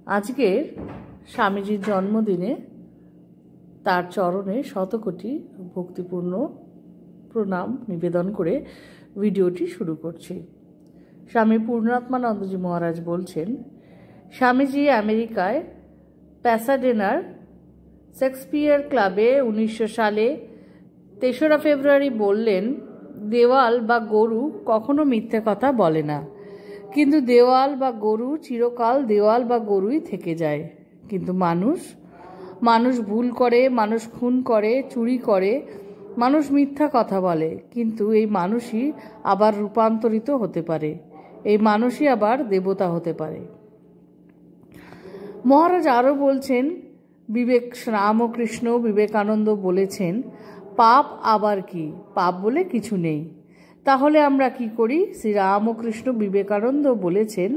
আজকের স্বামীজির জন্মদিনে তার চরণে শতকোটি ভক্তিপূর্ণ প্রণাম নিবেদন করে ভিডিওটি শুরু করছি। স্বামী পূর্ণাত্মানন্দজি মহারাজ বলছেন, স্বামীজি আমেরিকায় প্যাসাডেনার শেক্সপিয়ার ক্লাবে 1900 সালে 3রা ফেব্রুয়ারি বললেন, দেওয়াল বা গরু কখনো মিথ্যে কথা বলে না, কিন্তু দেওয়াল বা গরু চিরকাল দেওয়াল বা গরুই থেকে যায়। কিন্তু মানুষ ভুল করে, মানুষ খুন করে, চুরি করে, মানুষ মিথ্যা কথা বলে, কিন্তু এই মানুষই আবার রূপান্তরিত হতে পারে, এই মানুষই আবার দেবতা হতে পারে। মহারাজ আরও বলছেন, রামকৃষ্ণ বিবেকানন্দ বলেছেন, পাপ আবার কি? পাপ বলে কিছু নেই। তাহলে আমরা কি করি? শ্রী রামকৃষ্ণ বিবেকানন্দ বলেছেন,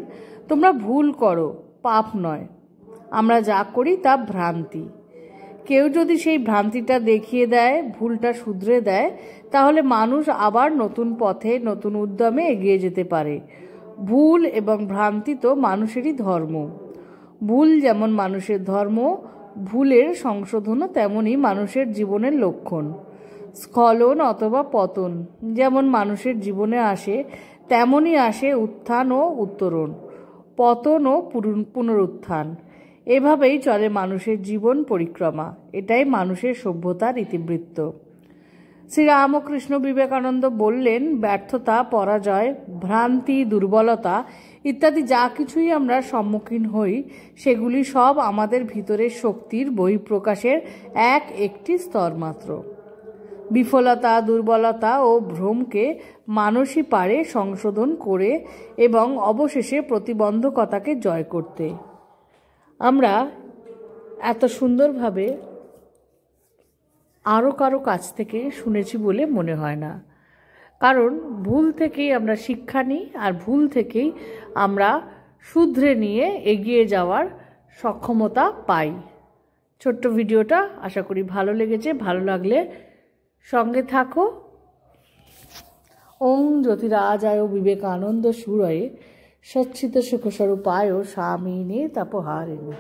তোমরা ভুল করো, পাপ নয়। আমরা যা করি তা ভ্রান্তি। কেউ যদি সেই ভ্রান্তিটা দেখিয়ে দেয়, ভুলটা শুধরে দেয়, তাহলে মানুষ আবার নতুন পথে নতুন উদ্যমে এগিয়ে যেতে পারে। ভুল এবং ভ্রান্তি তো মানুষেরই ধর্ম। ভুল যেমন মানুষের ধর্ম, ভুলের সংশোধনও তেমনই মানুষের জীবনের লক্ষণ। স্খলন অথবা পতন যেমন মানুষের জীবনে আসে, তেমনই আসে উত্থান ও উত্তরণ, পতন ও পুনরুত্থান। এভাবেই চলে মানুষের জীবন পরিক্রমা। এটাই মানুষের সভ্যতার ইতিবৃত্ত। শ্রী রামকৃষ্ণ বিবেকানন্দ বললেন, ব্যর্থতা, পরাজয়, ভ্রান্তি, দুর্বলতা ইত্যাদি যা কিছুই আমরা সম্মুখীন হই, সেগুলি সব আমাদের ভিতরের শক্তির বহিঃপ্রকাশের একটি স্তর মাত্র। বিফলতা, দুর্বলতা ও ভ্রমকে মানুষই পারে সংশোধন করে এবং অবশেষে প্রতিবন্ধকতাকে জয় করতে। আমরা এত সুন্দরভাবে আরও কারো কাছ থেকে শুনেছি বলে মনে হয় না, কারণ ভুল থেকেই আমরা শিক্ষা নিই, আর ভুল থেকেই আমরা শুধরে নিয়ে এগিয়ে যাওয়ার সক্ষমতা পাই। ছোট্ট ভিডিওটা আশা করি ভালো লেগেছে। ভালো লাগলে সঙ্গে থাকো। ওং জ্যোতিরাজায় বিবেকানন্দ সুরয়ে সচ্চিত সুখস্বরূপায় স্বামিনে তাপহারিণী।